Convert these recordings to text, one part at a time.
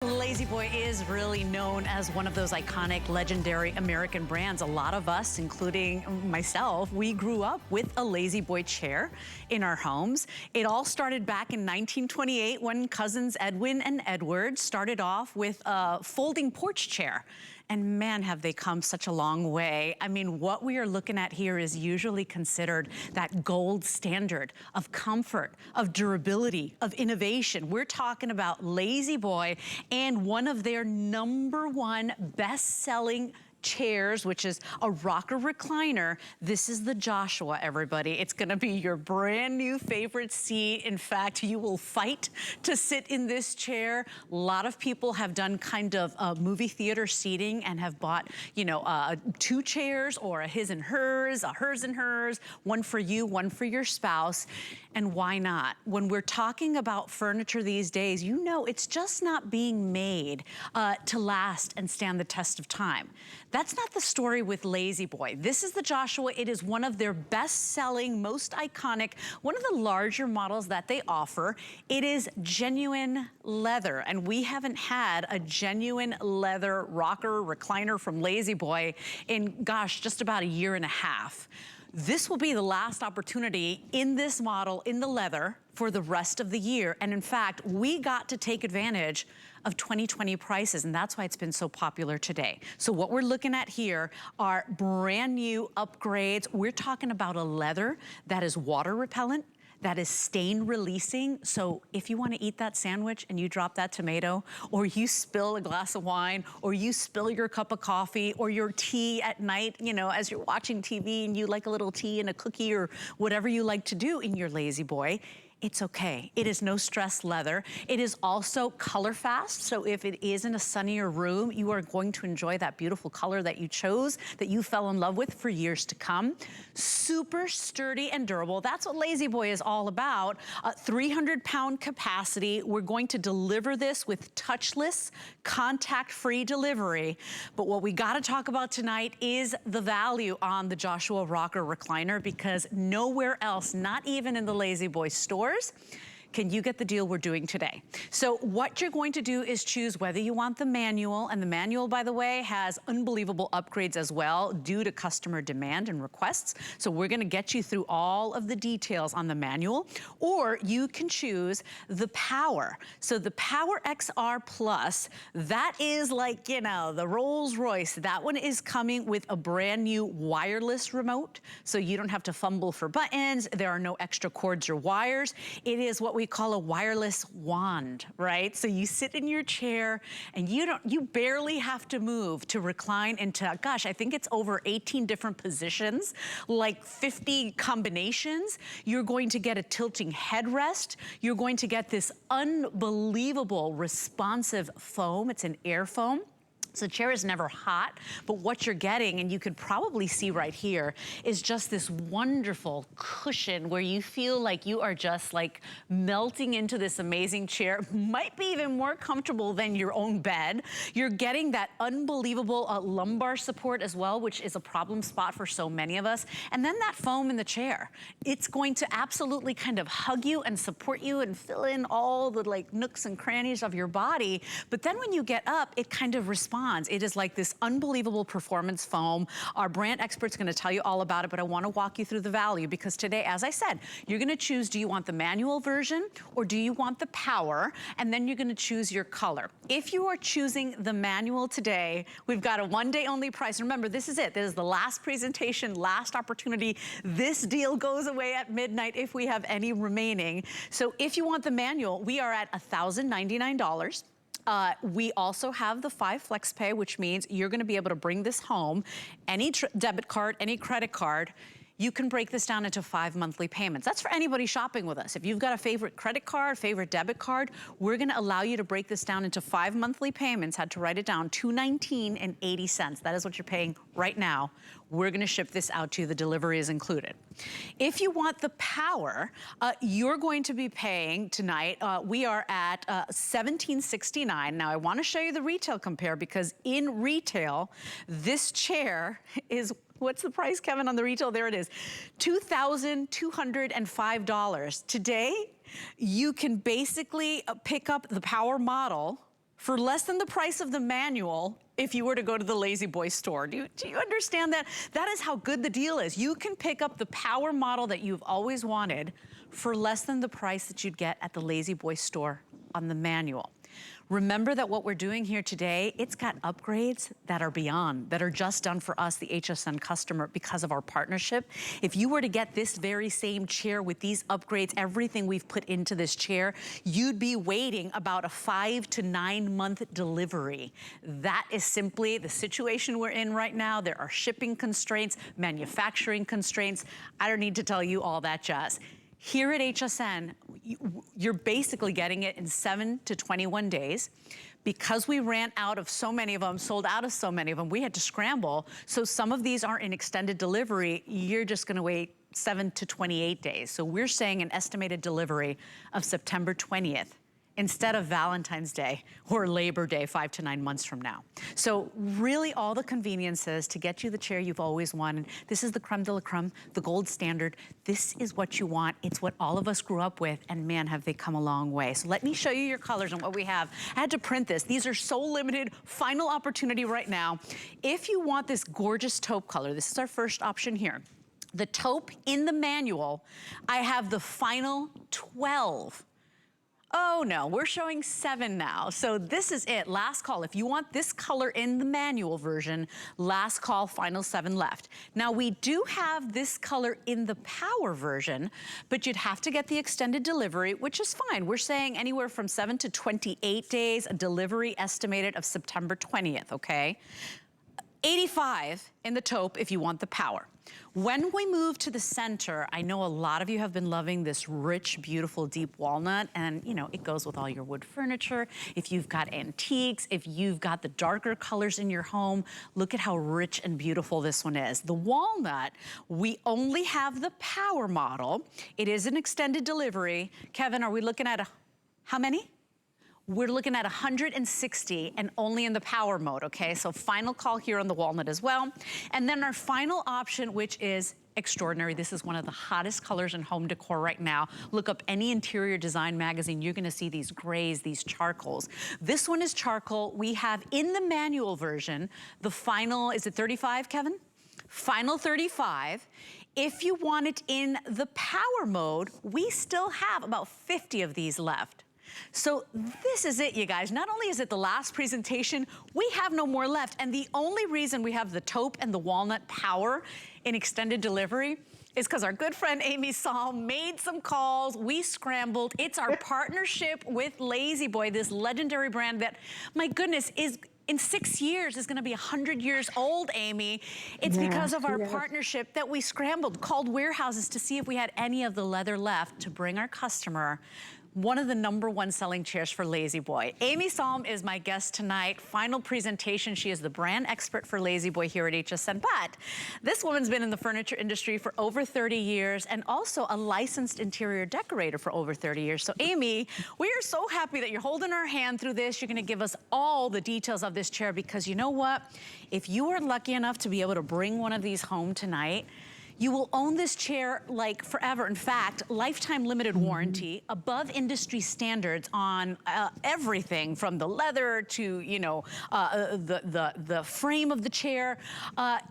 LaZBoy is really known as one of those iconic, legendary American brands. A lot of us, including myself, we grew up with a LaZBoy chair in our homes. It all started back in 1928 when cousins Edwin and Edward started off with a folding porch chair. And man, have they come such a long way. I mean, what we are looking at here is usually considered that gold standard of comfort, of durability, of innovation. We're talking about LaZBoy and one of their #1 best-selling chairs, which is a rocker recliner. This is the Joshua, everybody. It's gonna be your brand new favorite seat. In fact, you will fight to sit in this chair. A lot of people have done kind of movie theater seating and have bought, you know, 2 chairs or a his and hers, a hers and hers, one for you, one for your spouse. And why not? When we're talking about furniture these days, you know it's just not being made to last and stand the test of time. That's not the story with LaZBoy. This is the Joshua. It is one of their best-selling, most iconic, one of the larger models that they offer. It is genuine leather, and we haven't had a genuine leather rocker recliner from LaZBoy in, gosh, just about a year and a half. This will be the last opportunity in this model, in the leather, for the rest of the year. And in fact, we got to take advantage of 2020 prices, and that's why it's been so popular today. So what we're looking at here are brand new upgrades. We're talking about a leather that is water repellent, that is stain releasing. So if you want to eat that sandwich and you drop that tomato, or you spill a glass of wine, or you spill your cup of coffee, or your tea at night, you know, as you're watching TV and you like a little tea and a cookie or whatever you like to do in your LaZBoy, it's okay. It is no stress leather. It is also color fast. So if it is in a sunnier room, you are going to enjoy that beautiful color that you chose, that you fell in love with for years to come. Super sturdy and durable. That's what LaZBoy is all about. 300-pound capacity. We're going to deliver this with touchless, contact-free delivery. But what we gotta talk about tonight is the value on the Joshua Rocker Recliner, because nowhere else, not even in the LaZBoy stores, can you get the deal we're doing today. So what you're going to do is choose whether you want the manual, and the manual, by the way, has unbelievable upgrades as well due to customer demand and requests. So we're gonna get you through all of the details on the manual, or you can choose the Power. So the Power XR Plus, that is like, you know, the Rolls Royce. That one is coming with a brand new wireless remote, so you don't have to fumble for buttons. There are no extra cords or wires. It is what we call a wireless wand, right? So you sit in your chair and you barely have to move to recline into, gosh, I think it's over 18 different positions, like 50 combinations. You're going to get a tilting headrest. You're going to get this unbelievable responsive foam. It's an AirForm. So the chair is never hot, but what you're getting, and you could probably see right here, is just this wonderful cushion where you feel like you are just like melting into this amazing chair. Might be even more comfortable than your own bed. You're getting that unbelievable lumbar support as well, which is a problem spot for so many of us. And then that foam in the chair. It's going to absolutely kind of hug you and support you and fill in all the like nooks and crannies of your body. But then when you get up, it kind of responds. It is like this unbelievable performance foam. Our brand expert's gonna tell you all about it, but I wanna walk you through the value, because today, as I said, you're gonna choose, do you want the manual version or do you want the Power? And then you're gonna choose your color. If you are choosing the manual today, we've got a one-day only price. Remember, this is it. This is the last presentation, last opportunity. This deal goes away at midnight if we have any remaining. So if you want the manual, we are at $1,099. We also have the 5 Flexpay, which means you're gonna be able to bring this home. Any debit card, any credit card, you can break this down into 5 monthly payments. That's for anybody shopping with us. If you've got a favorite credit card, favorite debit card, we're gonna allow you to break this down into 5 monthly payments. Had to write it down, $219.80. That is what you're paying right now. We're gonna ship this out to you. The delivery is included. If you want the Power, you're going to be paying tonight, we are at $1769. Now I wanna show you the retail compare, because in retail, this chair is, what's the price, Kevin, on the retail? There it is, $2,205. Today, you can basically pick up the Power model for less than the price of the manual if you were to go to the LaZBoy store. Do you understand that? That is how good the deal is. You can pick up the power model that you've always wanted for less than the price that you'd get at the LaZBoy store on the manual. Remember that what we're doing here today, it's got upgrades that are beyond, that are just done for us, the HSN customer, because of our partnership. If you were to get this very same chair with these upgrades, everything we've put into this chair, you'd be waiting about a 5 to 9 month delivery. That is simply the situation we're in right now. There are shipping constraints, manufacturing constraints. I don't need to tell you all that jazz. Here at HSN, you're basically getting it in 7 to 21 days. Because we ran out of so many of them, sold out of so many of them, we had to scramble. So some of these are in extended delivery. You're just gonna wait 7 to 28 days. So we're saying an estimated delivery of September 20th. Instead of Valentine's Day or Labor Day 5 to 9 months from now. So really all the conveniences to get you the chair you've always wanted. This is the creme de la creme, the gold standard. This is what you want. It's what all of us grew up with, and man, have they come a long way. So let me show you your colors and what we have. I had to print this. These are so limited, final opportunity right now. If you want this gorgeous taupe color, this is our first option here. The taupe in the manual, I have the final 12. Oh no, we're showing 7 now. So this is it, last call. If you want this color in the manual version, last call, final 7 left. Now we do have this color in the power version, but you'd have to get the extended delivery, which is fine. We're saying anywhere from 7 to 28 days, a delivery estimated of September 20th, okay? 85 in the taupe if you want the power. When we move to the center, I know a lot of you have been loving this rich, beautiful, deep walnut, and you know, it goes with all your wood furniture. If you've got antiques, if you've got the darker colors in your home, look at how rich and beautiful this one is. The walnut, we only have the power model. It is an extended delivery. Kevin, are we looking at how many? We're looking at 160 and only in the power mode, okay? So final call here on the walnut as well. And then our final option, which is extraordinary. This is one of the hottest colors in home decor right now. Look up any interior design magazine, you're gonna see these grays, these charcoals. This one is charcoal. We have in the manual version, the final, is it 35, Kevin? Final 35. If you want it in the power mode, we still have about 50 of these left. So this is it, you guys. Not only is it the last presentation, we have no more left. And the only reason we have the taupe and the walnut power in extended delivery is because our good friend Amy Salm made some calls. We scrambled. It's our partnership with LaZBoy, this legendary brand that, my goodness, is in 6 years is gonna be 100 years old, Amy. It's because of our partnership that we scrambled, called warehouses to see if we had any of the leather left to bring our customer one of the #1 selling chairs for LaZBoy. Amy Salm is my guest tonight. Final presentation. She is the brand expert for LaZBoy here at HSN. But this woman's been in the furniture industry for over 30 years and also a licensed interior decorator for over 30 years. So Amy, we are so happy that you're holding our hand through this. You're gonna give us all the details of this chair because you know what? If you are lucky enough to be able to bring one of these home tonight, you will own this chair like forever. In fact, lifetime limited warranty, above industry standards on everything from the leather to, you know, the frame of the chair.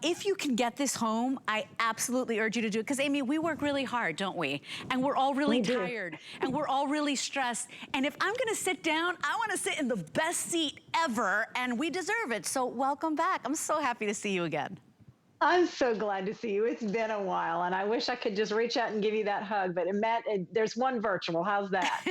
If you can get this home, I absolutely urge you to do it. Because Amy, we work really hard, don't we? And we're all really tired and we're all really stressed. And if I'm gonna sit down, I wanna sit in the best seat ever and we deserve it. So welcome back. I'm so happy to see you again. I'm so glad to see you. It's been a while, and I wish I could just reach out and give you that hug, but Matt, there's one virtual. How's that?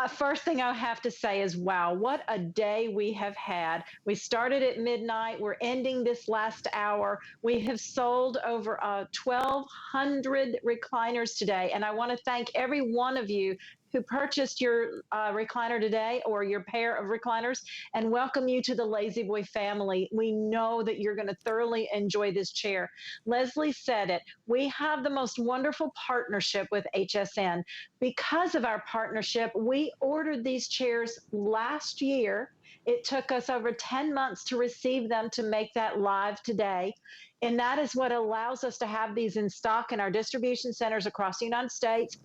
First thing I have to say is, wow, what a day we have had. We started at midnight. We're ending this last hour. We have sold over 1,200 recliners today, and I want to thank every one of you who purchased your recliner today or your pair of recliners and welcome you to the LaZBoy family. We know that you're going to thoroughly enjoy this chair. Leslie said it. We have the most wonderful partnership with HSN. Because of our partnership, we ordered these chairs last year. It took us over 10 months to receive them to make that live today. And that is what allows us to have these in stock in our distribution centers across the United States.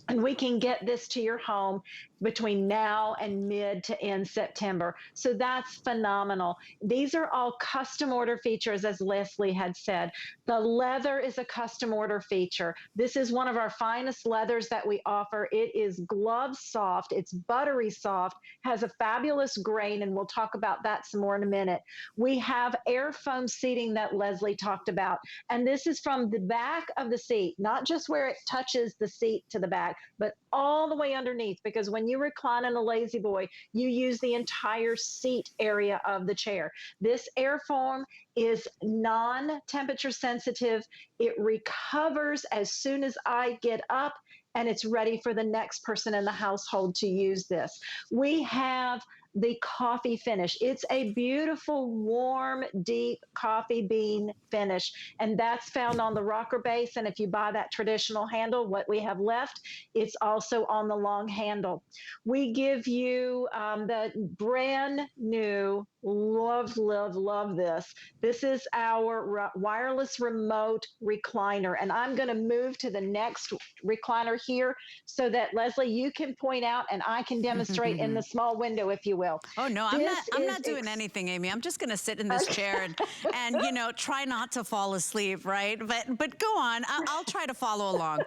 And we can get this to your home between now and mid to end September. So that's phenomenal. These are all custom order features, as Leslie had said. The leather is a custom order feature. This is one of our finest leathers that we offer. It is glove soft, it's buttery soft, has a fabulous grain, and we'll talk about that some more in a minute. We have AirForm seating that Leslie talked about, and this is from the back of the seat, not just where it touches the seat to the back, but all the way underneath, because when you recline in a LaZBoy, you use the entire seat area of the chair. This AirForm is non-temperature sensitive. It recovers as soon as I get up, and it's ready for the next person in the household to use this. We have the coffee finish. It's a beautiful, warm, deep coffee bean finish, and that's found on the rocker base. And if you buy that traditional handle, what we have left, it's also on the long handle. We give you the brand new, love this. This is our wireless remote recliner, and I'm going to move to the next recliner here so that, Leslie, you can point out and I can demonstrate in the small window, if you will. Oh no, I'm not doing anything, Amy. I'm just going to sit in this chair and you know, try not to fall asleep, right? But go on. I'll try to follow along.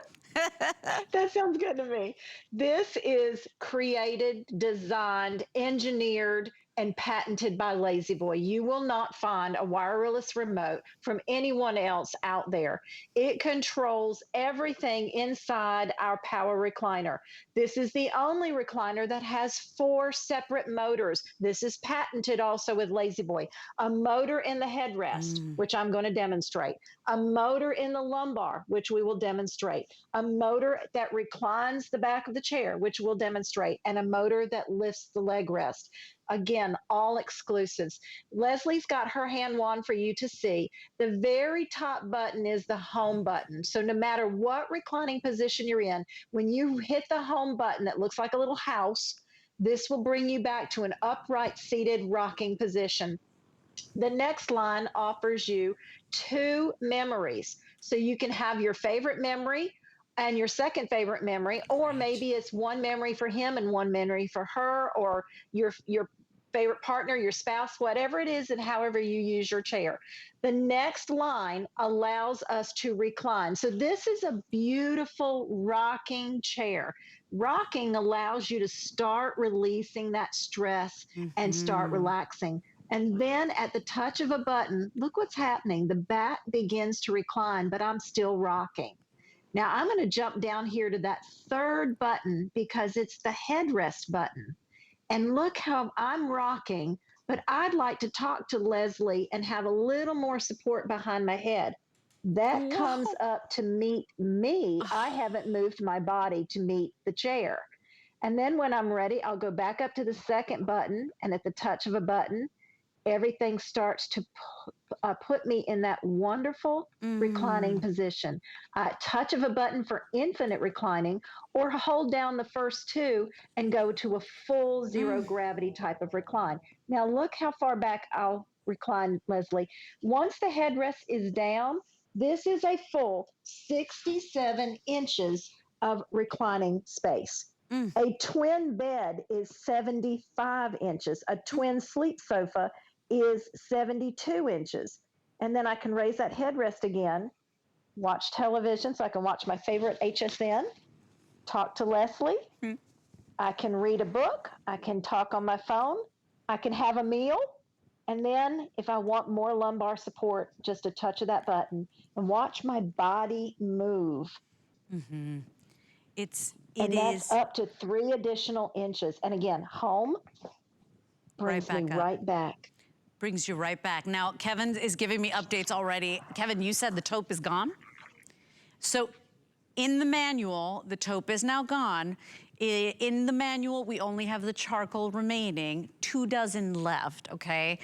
That sounds good to me. This is created, designed, engineered, and patented by LaZBoy. You will not find a wireless remote from anyone else out there. It controls everything inside our power recliner. This is the only recliner that has 4 separate motors. This is patented also with LaZBoy. A motor in the headrest, which I'm going to demonstrate. A motor in the lumbar, which we will demonstrate. A motor that reclines the back of the chair, which we'll demonstrate. And a motor that lifts the leg rest. Again, all exclusives. Leslie's got her hand wand for you to see. The very top button is the home button. So no matter what reclining position you're in, when you hit the home button that looks like a little house, this will bring you back to an upright seated rocking position. The next line offers you 2 memories. So you can have your favorite memory and your second favorite memory, or maybe it's one memory for him and one memory for her, or your favorite partner, your spouse, whatever it is, and however you use your chair. The next line allows us to recline. So this is a beautiful rocking chair. Rocking allows you to start releasing that stress and start relaxing. And then at the touch of a button, look what's happening. The back begins to recline, but I'm still rocking. Now I'm going to jump down here to that 3rd button because it's the headrest button. And look how I'm rocking, but I'd like to talk to Leslie and have a little more support behind my head. That comes up to meet me. I haven't moved my body to meet the chair. And then when I'm ready, I'll go back up to the 2nd button, and at the touch of a button, everything starts to put me in that wonderful reclining position. Touch of a button for infinite reclining, or hold down the first 2 and go to a full zero gravity type of recline. Now look how far back I'll recline, Leslie. Once the headrest is down, this is a full 67 inches of reclining space. A twin bed is 75 inches. A twin sleep sofa is 72 inches. And then I can raise that headrest again, watch television, so I can watch my favorite HSN, talk to Leslie. I can read a book. I can talk on my phone. I can have a meal. And then if I want more lumbar support, just a touch of that button and watch my body move. That's up to 3 additional inches. And again, home brings me right back. Brings you right back. Now, Kevin is giving me updates already. Kevin, you said the taupe is gone? So in the manual, the taupe is now gone. In the manual, we only have the charcoal remaining, 2 dozen left, okay?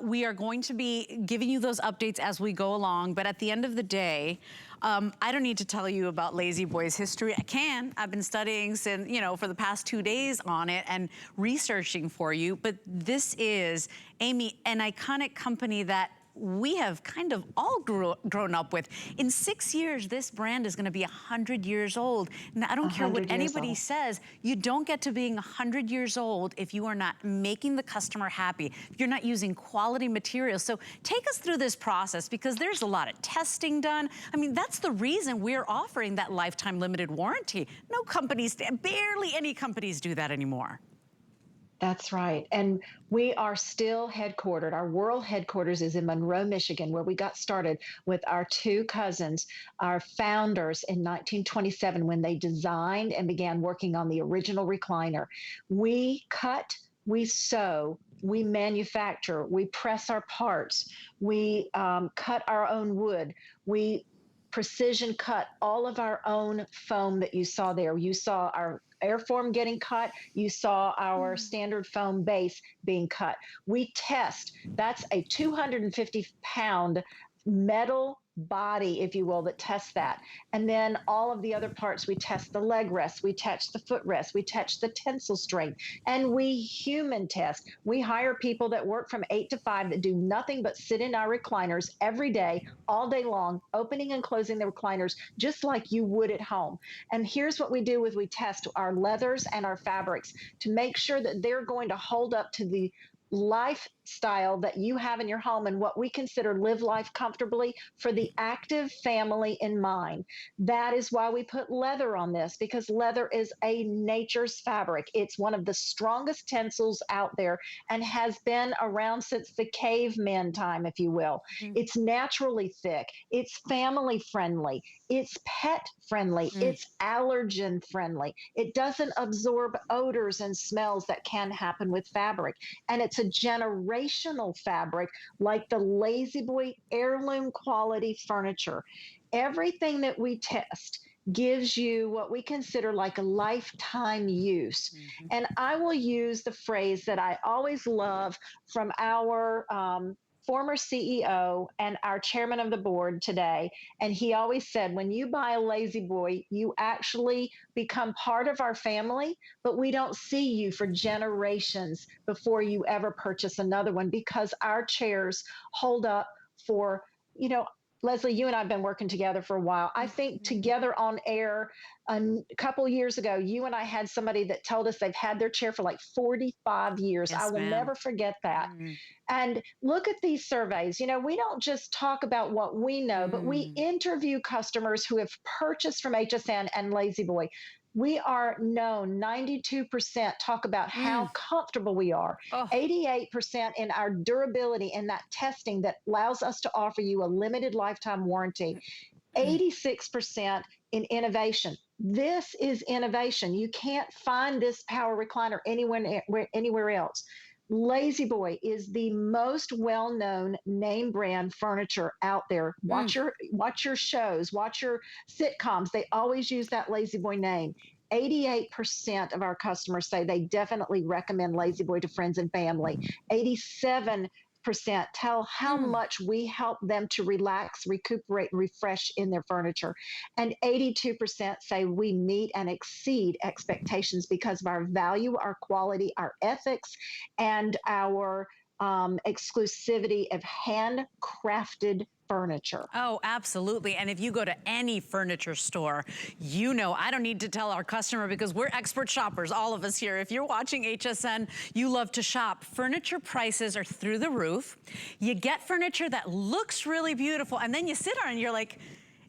We are going to be giving you those updates as we go along, but at the end of the day, I don't need to tell you about LaZBoy's history. I can. I've been studying since, you know, for the past 2 days on it and researching for you, but this is, Amy, an iconic company that we have kind of all grown up with. In 6 years, this brand is gonna be 100 years old. And I don't care what anybody says, you don't get to being 100 years old if you are not making the customer happy, if you're not using quality materials. So take us through this process, because there's a lot of testing done. I mean, that's the reason we're offering that lifetime limited warranty. No companies, barely any companies do that anymore. That's right. And we are still headquartered. Our world headquarters is in Monroe, Michigan, where we got started with our two cousins, our founders in 1927, when they designed and began working on the original recliner. We cut, we sew, we manufacture, we press our parts, we cut our own wood, we precision cut all of our own foam that you saw there. You saw our AirForm getting cut. You saw our standard foam base being cut. We test. That's a 250-pound metal body, if you will, that tests that. And then all of the other parts, we test the leg rest, we test the footrest, we test the tensile strength, and we human test. We hire people that work from 8 to 5 that do nothing but sit in our recliners every day, all day long, opening and closing the recliners just like you would at home. And here's what we do: is we test our leathers and our fabrics to make sure that they're going to hold up to the lifestyle that you have in your home and what we consider live life comfortably for the active family in mind. That is why we put leather on this, because leather is a nature's fabric. It's one of the strongest tensils out there and has been around since the caveman time, if you will. It's naturally thick. It's family friendly. It's pet friendly. It's allergen friendly. It doesn't absorb odors and smells that can happen with fabric. And it's a generational fabric, like the LaZBoy heirloom quality furniture. Everything that we test gives you what we consider like a lifetime use. And I will use the phrase that I always love from our former CEO and our chairman of the board today. And he always said, when you buy a LaZBoy, you actually become part of our family, but we don't see you for generations before you ever purchase another one, because our chairs hold up for, you know, Leslie, you and I have been working together for a while. I think together on air a couple years ago, you and I had somebody that told us they've had their chair for like 45 years. Yes, I will never forget that. And look at these surveys. You know, we don't just talk about what we know, but we interview customers who have purchased from HSN and LaZBoy. We are known, 92% talk about how comfortable we are, 88% in our durability and that testing that allows us to offer you a limited lifetime warranty, 86% in innovation. This is innovation. You can't find this power recliner anywhere else. LaZBoy is the most well-known name brand furniture out there. Watch your shows, watch your sitcoms. They always use that LaZBoy name. 88% of our customers say they definitely recommend LaZBoy to friends and family. 87% tell how much we help them to relax, recuperate, and refresh in their furniture. And 82% say we meet and exceed expectations because of our value, our quality, our ethics, and our exclusivity of handcrafted furniture. Oh, absolutely. And if you go to any furniture store, you know, I don't need to tell our customer, because we're expert shoppers, all of us here. If you're watching HSN, you love to shop. Furniture prices are through the roof. You get furniture that looks really beautiful, and then you sit on it and you're like,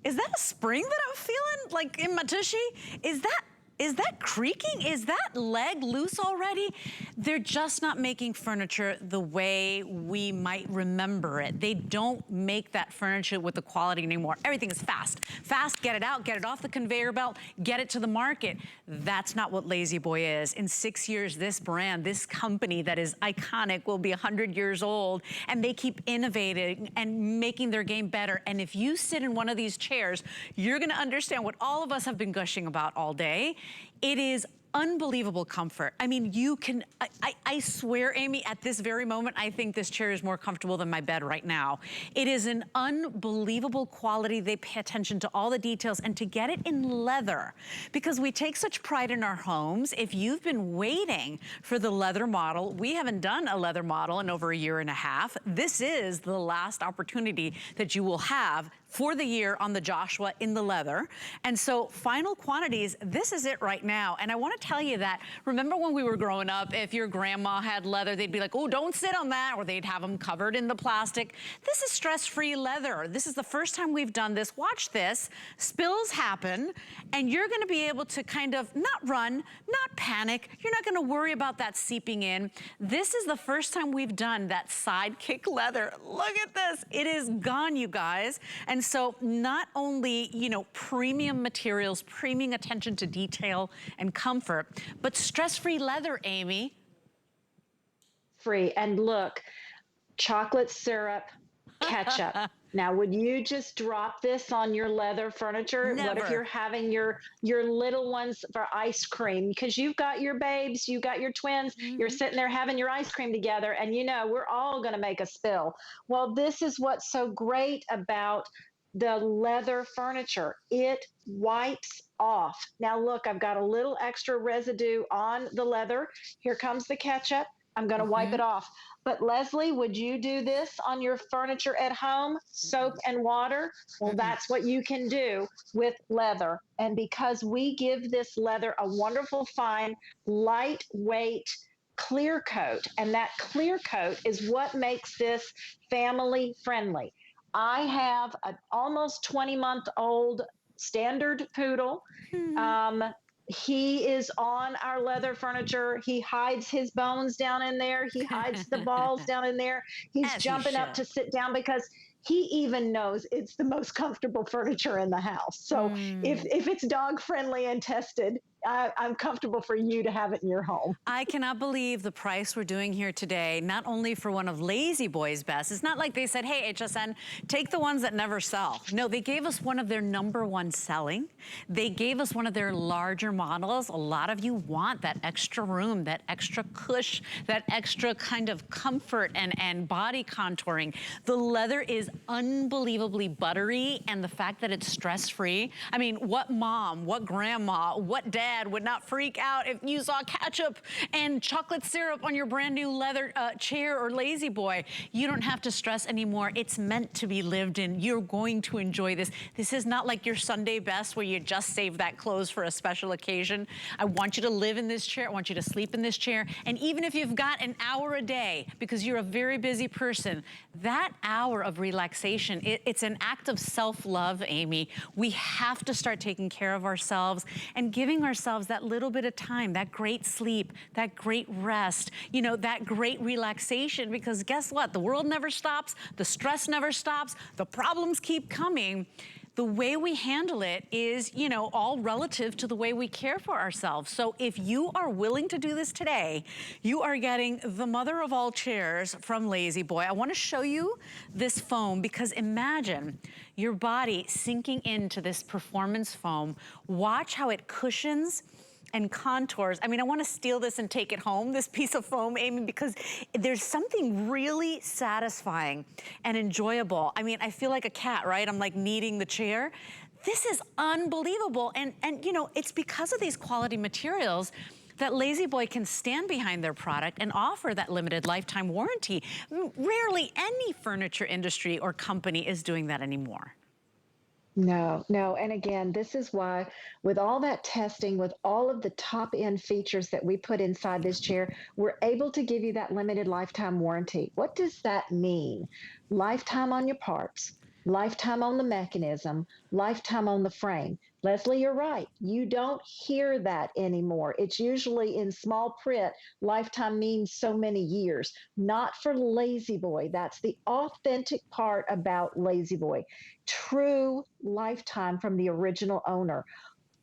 is that a spring that I'm feeling like in my tushy? Is that creaking? Is that leg loose already? They're just not making furniture the way we might remember it. They don't make that furniture with the quality anymore. Everything is fast. Fast, get it out, get it off the conveyor belt, get it to the market. That's not what LaZBoy is. In 6 years, this brand, this company that is iconic will be 100 years old, and they keep innovating and making their game better. And if you sit in one of these chairs, you're gonna understand what all of us have been gushing about all day. It is unbelievable comfort. I mean, you can, I swear, Amy, at this very moment, I think this chair is more comfortable than my bed right now. It is an unbelievable quality. They pay attention to all the details, and to get it in leather, because we take such pride in our homes. If you've been waiting for the leather model, we haven't done a leather model in over a year and a half. This is the last opportunity that you will have for the year on the Joshua in the leather. And so final quantities, this is it right now. And I want to tell you that, remember when we were growing up, if your grandma had leather, they'd be like, oh, don't sit on that, or they'd have them covered in the plastic. This is stress-free leather. This is the first time we've done this. Watch this. Spills happen, and you're going to be able to kind of not run, not panic. You're not going to worry about that seeping in. This is the first time we've done that sidekick leather. Look at this. It is gone, you guys. And so not only, you know, premium materials, premium attention to detail and comfort, but stress-free leather, Amy. Free. And look, chocolate syrup, ketchup. Now, would you just drop this on your leather furniture? Never. What if you're having your little ones for ice cream? Because you've got your babes, you got your twins, you're sitting there having your ice cream together, and you know, we're all going to make a spill. Well, this is what's so great about the leather furniture. It wipes off. Now, look, I've got a little extra residue on the leather. Here comes the ketchup. I'm going to wipe it off. But Leslie, would you do this on your furniture at home? Soap and water? Well, that's what you can do with leather. And because we give this leather a wonderful, fine, lightweight, clear coat, and that clear coat is what makes this family friendly. I have an almost 20-month-old standard poodle. He is on our leather furniture. He hides his bones down in there. He hides the balls down in there. He's jumping up to sit down because he even knows it's the most comfortable furniture in the house. So if it's dog friendly and tested, I'm comfortable for you to have it in your home. I cannot believe the price we're doing here today, not only for one of LaZBoy's best. It's not like they said, hey, HSN, take the ones that never sell. No, they gave us one of their #1 selling. They gave us one of their larger models. A lot of you want that extra room, that extra cush, that extra kind of comfort and body contouring. The leather is unbelievably buttery, and the fact that it's stress-free. I mean, what mom, what grandma, what dad would not freak out if you saw ketchup and chocolate syrup on your brand new leather chair or LaZBoy? You don't have to stress anymore. It's meant to be lived in. You're going to enjoy this. This is not like your Sunday best where you just save that clothes for a special occasion. I want you to live in this chair. I want you to sleep in this chair. And even if you've got an hour a day, because you're a very busy person, that hour of relaxation, it's an act of self-love, Amy. We have to start taking care of ourselves and giving ourselves that little bit of time, that great sleep, that great rest, you know, that great relaxation, because guess what? The world never stops. The stress never stops. The problems keep coming. The way we handle it is, you know, all relative to the way we care for ourselves. So if you are willing to do this today, you are getting the mother of all chairs from LaZBoy. I want to show you this foam, because imagine your body sinking into this performance foam. Watch how it cushions and contours. I mean, I want to steal this and take it home, this piece of foam, Amy, because there's something really satisfying and enjoyable. I mean, I feel like a cat, right? I'm like kneading the chair. This is unbelievable. And you know, it's because of these quality materials that LaZBoy can stand behind their product and offer that limited lifetime warranty. Rarely any furniture industry or company is doing that anymore. No, no. And again, this is why, with all that testing, with all of the top end features that we put inside this chair, we're able to give you that limited lifetime warranty. What does that mean? Lifetime on your parts, lifetime on the mechanism, lifetime on the frame. Leslie, you're right. You don't hear that anymore. It's usually in small print. Lifetime means so many years. Not for LaZBoy. That's the authentic part about LaZBoy. True lifetime from the original owner.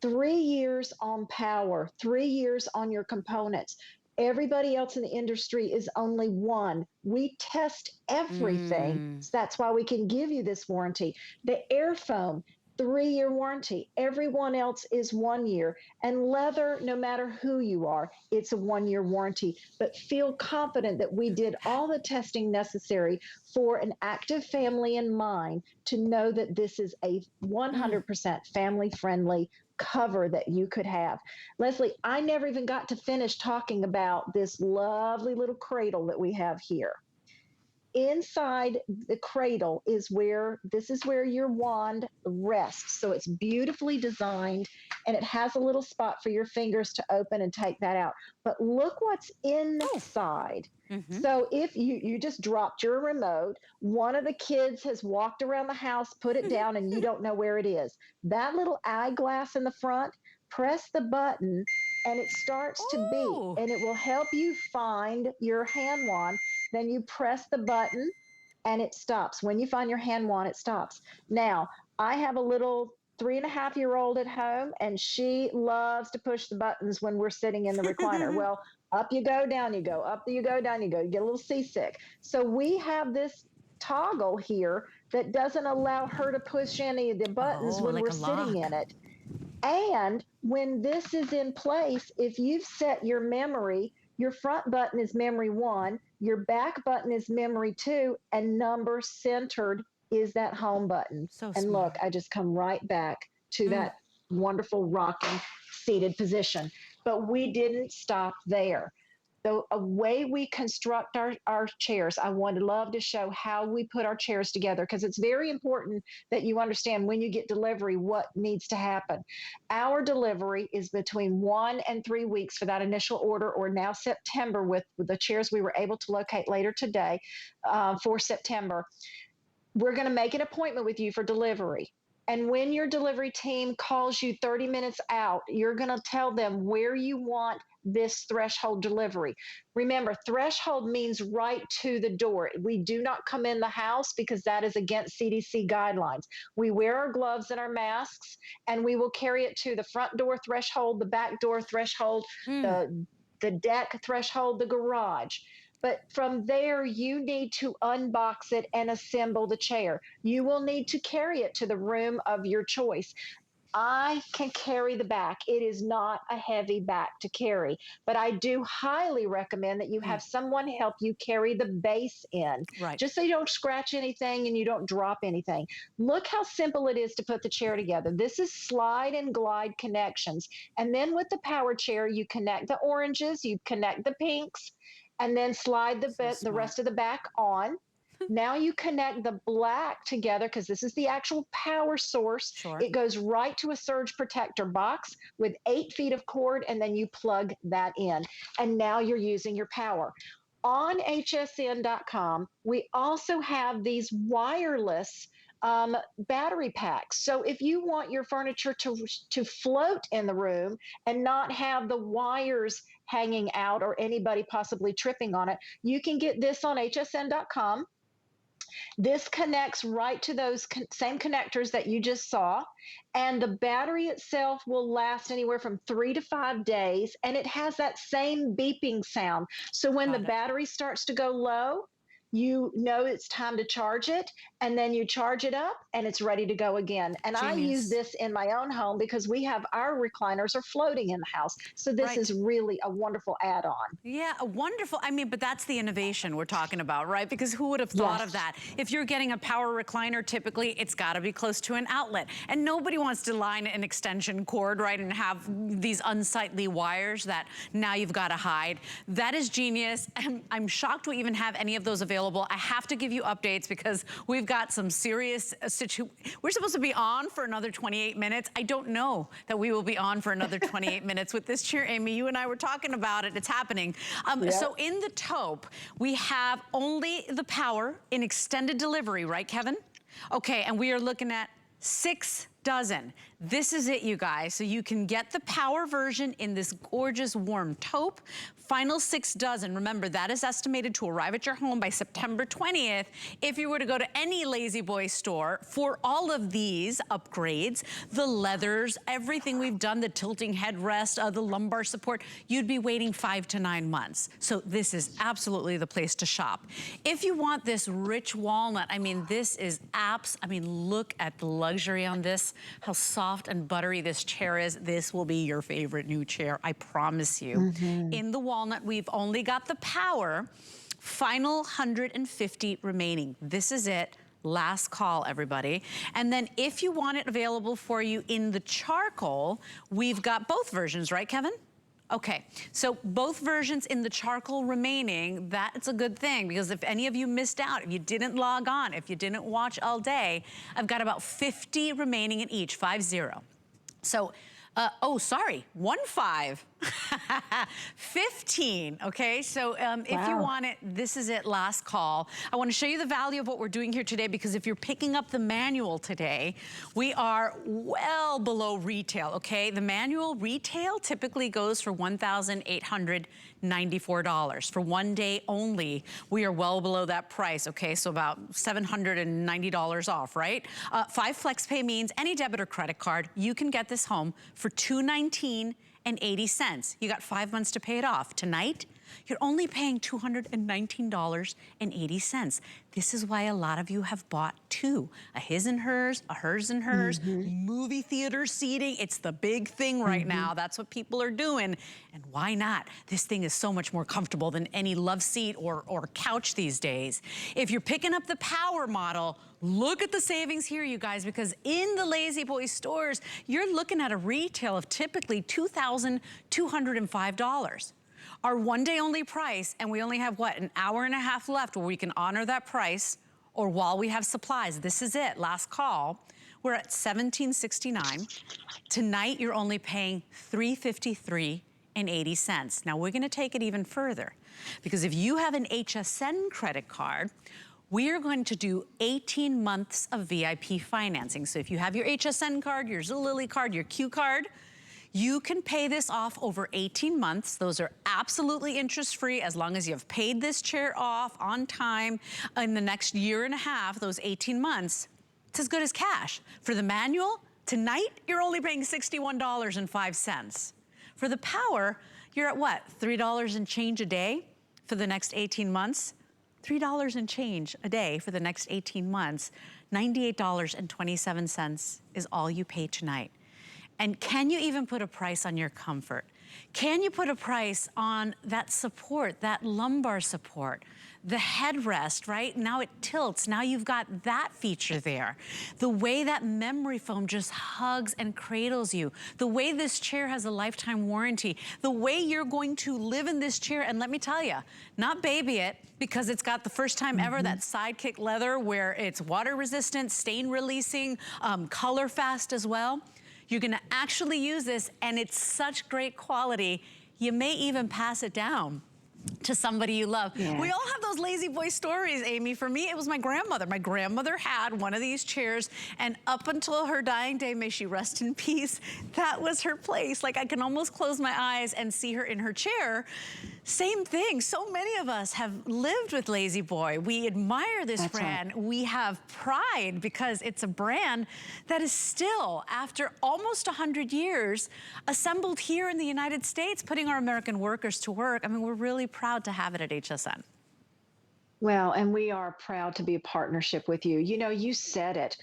3 years on power, 3 years on your components. Everybody else in the industry is only 1. We test everything. So that's why we can give you this warranty. The AirForm, 3-year warranty. Everyone else is 1 year. And leather, no matter who you are, it's a 1-year warranty. But feel confident that we did all the testing necessary for an active family in mind to know that this is a 100% family friendly cover that you could have. Leslie, I never even got to finish talking about this lovely little cradle that we have here. Inside the cradle is where your wand rests. So it's beautifully designed, and it has a little spot for your fingers to open and take that out. But look what's inside. So if you just dropped your remote, one of the kids has walked around the house, put it down, and you don't know where it is. That little eyeglass in the front, press the button and it starts to beep, and it will help you find your hand wand. Then you press the button and it stops. When you find your hand wand, it stops. Now, I have a little 3.5-year-old at home, and she loves to push the buttons when we're sitting in the recliner. Well, up you go, down you go, up you go, down you go. You get a little seasick. So we have this toggle here that doesn't allow her to push any of the buttons when we're sitting in it. And when this is in place, if you've set your memory, your front button is memory 1, your back button is memory 2, and number centered is that home button. And look, I just come right back to that wonderful rocking seated position. But we didn't stop there. The way we construct our chairs, I would love to show how we put our chairs together, because it's very important that you understand when you get delivery what needs to happen. Our delivery is between 1 and 3 weeks for that initial order, or now September with the chairs we were able to locate later today for September. We're going to make an appointment with you for delivery. And when your delivery team calls you 30 minutes out, you're going to tell them where you want this threshold delivery. Remember, threshold means right to the door. We do not come in the house because that is against CDC guidelines. We wear our gloves and our masks, and we will carry it to the front door threshold, the back door threshold, the deck threshold, the garage. But from there, you need to unbox it and assemble the chair. You will need to carry it to the room of your choice. I can carry the back. It is not a heavy back to carry, but I do highly recommend that you have someone help you carry the base in, just so you don't scratch anything and you don't drop anything. Look how simple it is to put the chair together. This is slide and glide connections. And then with the power chair, you connect the oranges, you connect the pinks, and then slide the rest of the back on. Now you connect the black together, because this is the actual power source. It goes right to a surge protector box with 8 feet of cord, and then you plug that in. And now you're using your power. On hsn.com, we also have these wireless battery packs. So if you want your furniture to float in the room and not have the wires hanging out or anybody possibly tripping on it, you can get this on hsn.com. This connects right to those same connectors that you just saw, and the battery itself will last anywhere from 3 to 5 days, and it has that same beeping sound. So when the battery starts to go low, you know it's time to charge it, and then you charge it up and it's ready to go again. And I use this in my own home because we have our recliners are floating in the house. So this is really a wonderful add-on. Yeah, a wonderful, I mean, but that's the innovation we're talking about, right? Because who would have thought of that? If you're getting a power recliner, typically it's gotta be close to an outlet. And nobody wants to line an extension cord, right? And have these unsightly wires that now you've gotta hide. That is genius. I'm shocked we even have any of those available. I have to give you updates because we've got some serious we're supposed to be on for another 28 minutes. I don't know that we will be on for another 28 minutes with this chair, Amy. You and I were talking about it. It's happening. So in the taupe, we have only the power in extended delivery, right, Kevin? Okay, and we are looking at 6 dozen. This is it, you guys. So you can get the power version in this gorgeous warm taupe Final 6 dozen. Remember, that is estimated to arrive at your home by September 20th. If you were to go to any LaZBoy store for all of these upgrades, the leathers, everything we've done, the tilting headrest, the lumbar support, you'd be waiting 5 to 9 months. So this is absolutely the place to shop. If you want this rich walnut, I mean, this is look at the luxury on this, how soft and buttery this chair is. This will be your favorite new chair, I promise you. In the walnut, we've only got the power. Final 150 remaining. This is it. Last call, everybody. And then if you want it available for you in the charcoal, we've got both versions, right, Kevin? Okay, so both versions in the charcoal remaining. That's a good thing, because if any of you missed out, if you didn't log on, if you didn't watch all day, I've got about 50 remaining in each, 50. So, oh, sorry, 15. 15, okay? So if you want it, this is it, last call. I wanna show you the value of what we're doing here today, because if you're picking up the manual today, we are well below retail, okay? The manual retail typically goes for $1,894. For 1 day only, we are well below that price, okay? So about $790 off, right? 5 FlexPay means any debit or credit card, you can get this home for $219.80. You got 5 months to pay it off. Tonight, you're only paying $219.80. This is why a lot of you have bought two, a his and hers, a hers and hers, movie theater seating. It's the big thing right now. That's what people are doing. And why not? This thing is so much more comfortable than any love seat or couch these days. If you're picking up the power model, look at the savings here, you guys, because in the LaZBoy stores, you're looking at a retail of typically $2,205. Our 1 day only price, and we only have, what, an hour and a half left where we can honor that price, or while we have supplies. This is it, last call. We're at $1,769. Tonight, you're only paying $353.80. Now, we're gonna take it even further, because if you have an HSN credit card, we are going to do 18 months of VIP financing. So if you have your HSN card, your Zulily card, your Q card, you can pay this off over 18 months. Those are absolutely interest-free as long as you have paid this chair off on time in the next year and a half, those 18 months. It's as good as cash. For the manual, tonight, you're only paying $61.05. For the power, you're at what, $3 and change a day for the next 18 months? $3 and change a day for the next 18 months. $98.27 is all you pay tonight. And can you even put a price on your comfort? Can you put a price on that support, that lumbar support? The headrest, right? Now it tilts. Now you've got that feature there. The way that memory foam just hugs and cradles you. The way this chair has a lifetime warranty. The way you're going to live in this chair. And let me tell you, not baby it, because it's got the first time ever that sidekick leather where it's water resistant, stain releasing, color fast as well. You're gonna actually use this, and it's such great quality, you may even pass it down to somebody you love. Yeah. We all have those LaZBoy stories, Amy. For me, it was my grandmother. My grandmother had one of these chairs, and up until her dying day, may she rest in peace, that was her place. Like, I can almost close my eyes and see her in her chair. Same thing, so many of us have lived with LaZBoy. We admire this brand. Right. We have pride because it's a brand that is still, after almost 100 years, assembled here in the United States, putting our American workers to work. I mean, we're really proud to have it at HSN. Well, and we are proud to be a partnership with you. You know, you said it.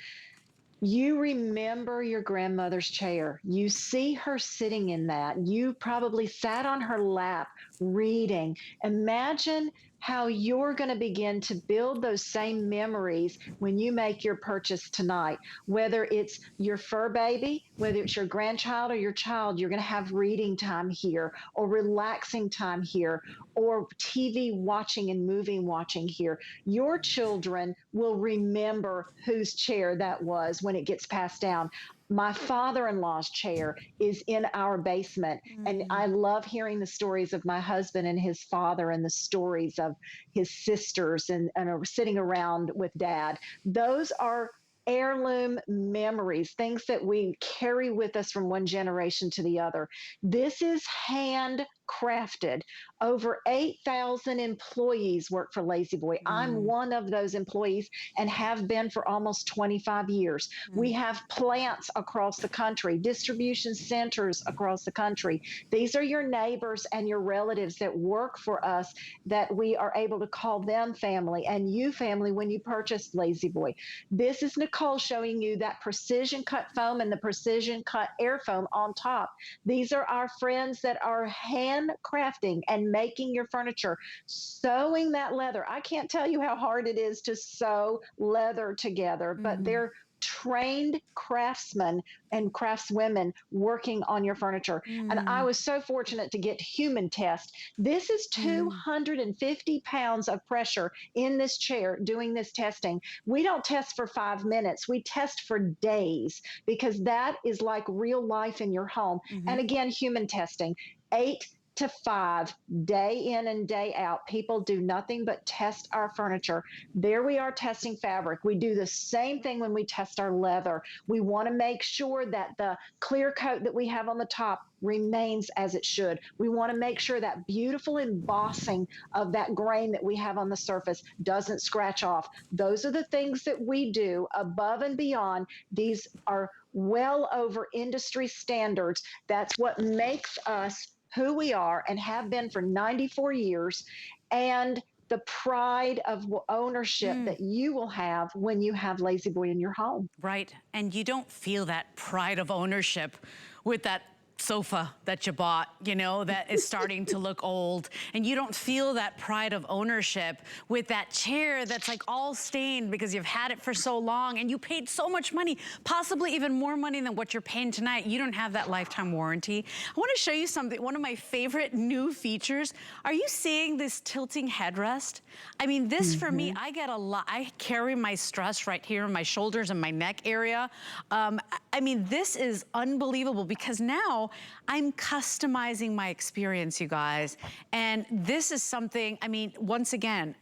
You remember your grandmother's chair. You see her sitting in that. You probably sat on her lap reading. Imagine how you're going to begin to build those same memories when you make your purchase tonight. Whether it's your fur baby, whether it's your grandchild or your child, you're going to have reading time here, or relaxing time here, or TV watching and movie watching here. Your children will remember whose chair that was when it gets passed down. My father-in-law's chair is in our basement, and I love hearing the stories of my husband and his father, and the stories of his sisters and sitting around with Dad. Those are heirloom memories, things that we carry with us from one generation to the other. This is hand crafted. Over 8,000 employees work for LaZBoy. I'm one of those employees and have been for almost 25 years. We have plants across the country, distribution centers across the country. These are your neighbors and your relatives that work for us, that we are able to call them family, and you family when you purchase LaZBoy. This is Nicole showing you that precision cut foam and the precision cut AirForm on top. These are our friends that are handcrafting and making your furniture, sewing that leather. I can't tell you how hard it is to sew leather together, but they're trained craftsmen and craftswomen working on your furniture. And I was so fortunate to get human test. This is 250 pounds of pressure in this chair doing this testing. We don't test for 5 minutes. We test for days, because that is like real life in your home. And again, human testing, 8 to 5, day in and day out. People do nothing but test our furniture. There we are testing fabric. We do the same thing when we test our leather. We want to make sure that the clear coat that we have on the top remains as it should. We want to make sure that beautiful embossing of that grain that we have on the surface doesn't scratch off. Those are the things that we do above and beyond. These are well over industry standards. That's what makes us who we are and have been for 94 years, and the pride of ownership that you will have when you have LaZBoy in your home. Right, and you don't feel that pride of ownership with that sofa that you bought, you know, that is starting to look old. And you don't feel that pride of ownership with that chair that's like all stained because you've had it for so long and you paid so much money, possibly even more money than what you're paying tonight. You don't have that lifetime warranty. I want to show you something, one of my favorite new features. Are you seeing this tilting headrest? I mean, this for me, I get a lot. I carry my stress right here in my shoulders and my neck area. I mean, this is unbelievable because now I'm customizing my experience, you guys. And this is something, I mean, once again,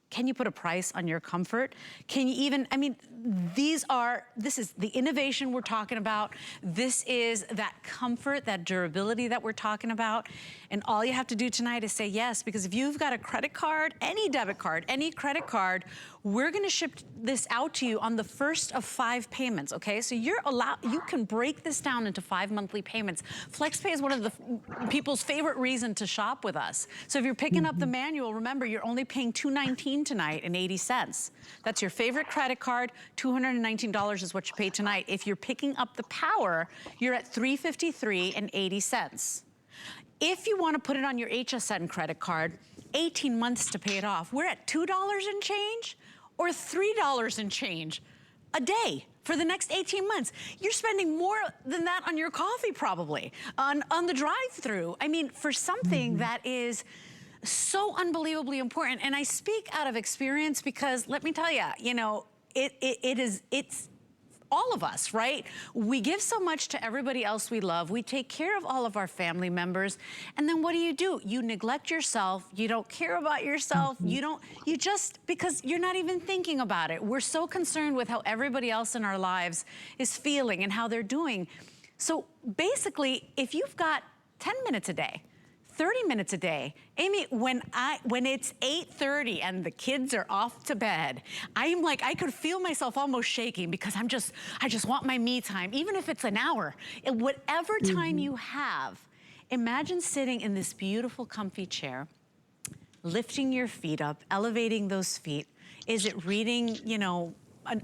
can you put a price on your comfort? Can you even, I mean, this is the innovation we're talking about. This is that comfort, that durability that we're talking about. And all you have to do tonight is say yes, because if you've got a credit card, any debit card, any credit card, we're gonna ship this out to you on the first of 5 payments, okay? So you can break this down into 5 monthly payments. Flexpay is one of the people's favorite reason to shop with us. So if you're picking up the manual, remember, you're only paying $219 tonight and 80 cents. That's your favorite credit card. $219 is what you pay tonight. If you're picking up the power, you're at $353 and 80 cents. If you want to put it on your HSN credit card, 18 months to pay it off, we're at $2 and change or $3 and change a day for the next 18 months. You're spending more than that on your coffee probably, on the drive-through. I mean, for something that is so unbelievably important. And I speak out of experience because let me tell you, you know, it's all of us, right? We give so much to everybody else we love. We take care of all of our family members. And then what do? You neglect yourself. You don't care about yourself. You just, because you're not even thinking about it. We're so concerned with how everybody else in our lives is feeling and how they're doing. So basically, if you've got 10 minutes a day, 30 minutes a day. Amy, when it's 8:30 and the kids are off to bed, I'm like, I could feel myself almost shaking because I just want my me time, even if it's an hour. And whatever time you have, imagine sitting in this beautiful comfy chair, lifting your feet up, elevating those feet. Is it reading, you know,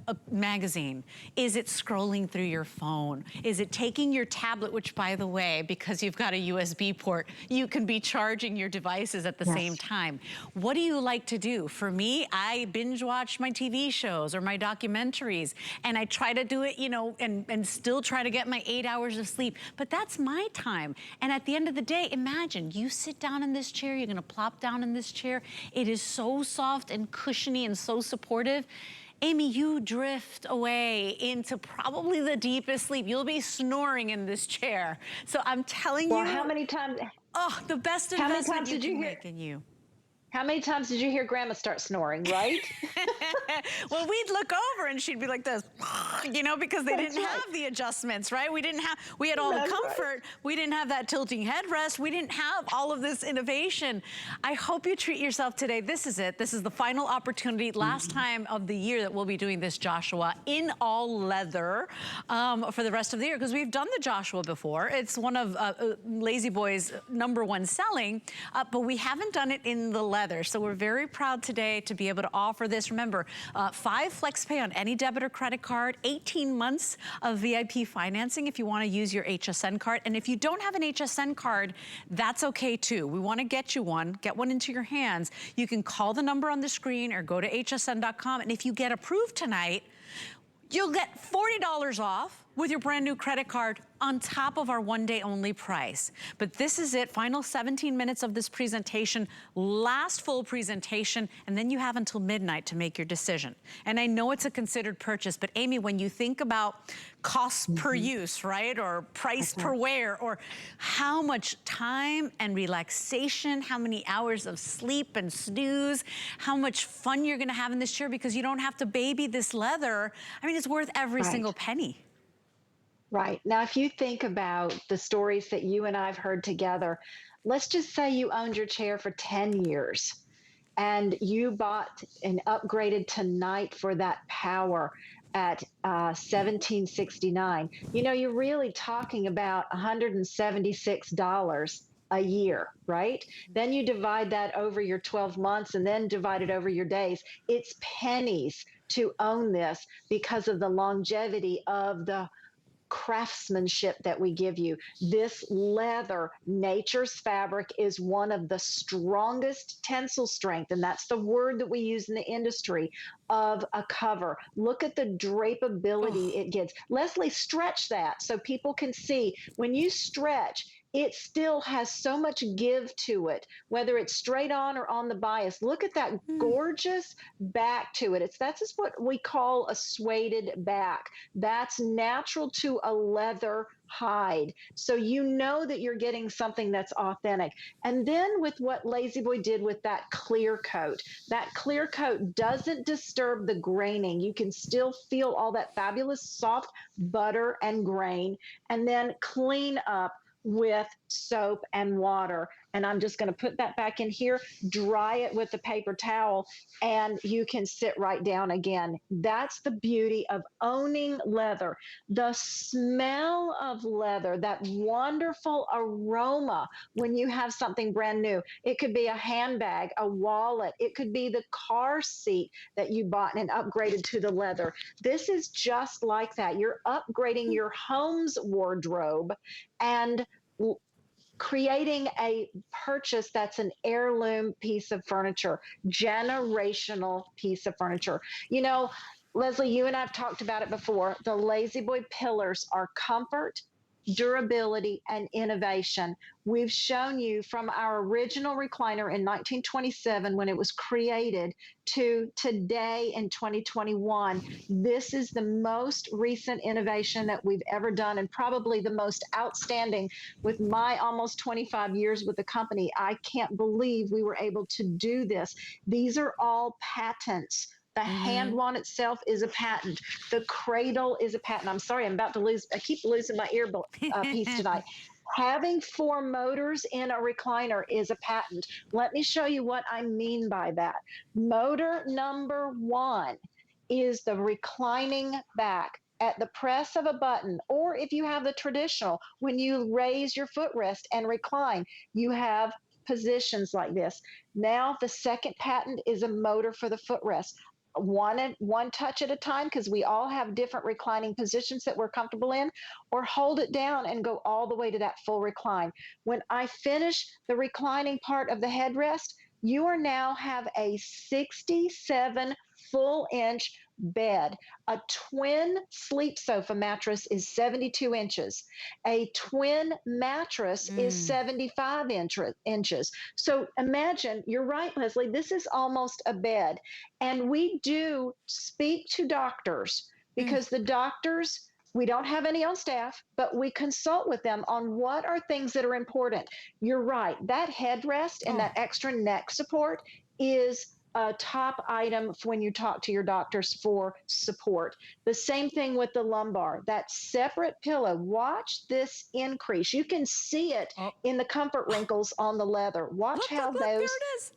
a magazine? Is it scrolling through your phone? Is it taking your tablet, which by the way, because you've got a USB port, you can be charging your devices at the same time. What do you like to do? For me, I binge watch my TV shows or my documentaries, and I try to do it, you know, and still try to get my 8 hours of sleep, but that's my time. And at the end of the day, imagine you sit down in this chair, you're gonna plop down in this chair. It is so soft and cushiony and so supportive. Amy, you drift away into probably the deepest sleep. You'll be snoring in this chair. So I'm telling you. Well, how many times? Oh, the best investment you can make in you. How many times did you hear grandma start snoring, right? Well, we'd look over and she'd be like this, because they That's didn't right. have the adjustments, right? We had all the That's right. comfort. We didn't have that tilting headrest. We didn't have all of this innovation. I hope you treat yourself today. This is it. This is the final opportunity, last time of the year that we'll be doing this Joshua in all leather for the rest of the year, because we've done the Joshua before. It's one of LaZBoy's #1 selling, but we haven't done it in the leather. So we're very proud today to be able to offer this. Remember, 5 Flexpay on any debit or credit card, 18 months of VIP financing if you want to use your HSN card. And if you don't have an HSN card, that's okay too. We want to get you one, get one into your hands. You can call the number on the screen or go to hsn.com. And if you get approved tonight, you'll get $40 off with your brand new credit card on top of our 1-day only price. But this is it, final 17 minutes of this presentation, last full presentation, and then you have until midnight to make your decision. And I know it's a considered purchase, but Amy, when you think about costs per use, right? Or price per wear, or how much time and relaxation, how many hours of sleep and snooze, how much fun you're gonna have in this chair because you don't have to baby this leather. I mean, it's worth every single penny. Right. Now, if you think about the stories that you and I've heard together, let's just say you owned your chair for 10 years and you bought and upgraded tonight for that power at $1769. You're really talking about $176 a year, right? Then you divide that over your 12 months and then divide it over your days. It's pennies to own this because of the longevity of the craftsmanship that we give you. This leather, nature's fabric, is one of the strongest tensile strength, and that's the word that we use in the industry, of a cover. Look at the drapeability it gets. Leslie, stretch that so people can see. When you stretch, it still has so much give to it, whether it's straight on or on the bias. Look at that gorgeous back to it. That's just what we call a suede back. That's natural to a leather hide. So you know that you're getting something that's authentic. And then with what LaZBoy did with that clear coat doesn't disturb the graining. You can still feel all that fabulous soft butter and grain, and then clean up with soap and water. And I'm just going to put that back in here, dry it with a paper towel, and you can sit right down again. That's the beauty of owning leather. The smell of leather, that wonderful aroma when you have something brand new. It could be a handbag, a wallet. It could be the car seat that you bought and upgraded to the leather. This is just like that. You're upgrading your home's wardrobe and creating a purchase that's an heirloom piece of furniture, generational piece of furniture. Leslie, you and I have talked about it before. The LaZBoy pillars are comfort, durability, and innovation. We've shown you from our original recliner in 1927 when it was created to today in 2021. This is the most recent innovation that we've ever done, and probably the most outstanding. With my almost 25 years with the company, I can't believe we were able to do this. These are all patents. The hand wand itself is a patent. The cradle is a patent. I'm sorry, I keep losing my ear piece tonight. Having 4 motors in a recliner is a patent. Let me show you what I mean by that. Motor number 1 is the reclining back. At the press of a button, or if you have the traditional, when you raise your footrest and recline, you have positions like this. Now the second patent is a motor for the footrest. One touch at a time, because we all have different reclining positions that we're comfortable in, or hold it down and go all the way to that full recline. When I finish the reclining part of the headrest, you are now have a 67 full inch bed. A twin sleep sofa mattress is 72 inches. A twin mattress is 75 inches. So imagine, you're right, Leslie, this is almost a bed. And we do speak to doctors because the doctors, we don't have any on staff, but we consult with them on what are things that are important. You're right. That headrest and that extra neck support is a top item when you talk to your doctors for support. The same thing with the lumbar, that separate pillow. Watch this increase. You can see it Oh, in the comfort wrinkles on the leather. Watch how look, there those it is.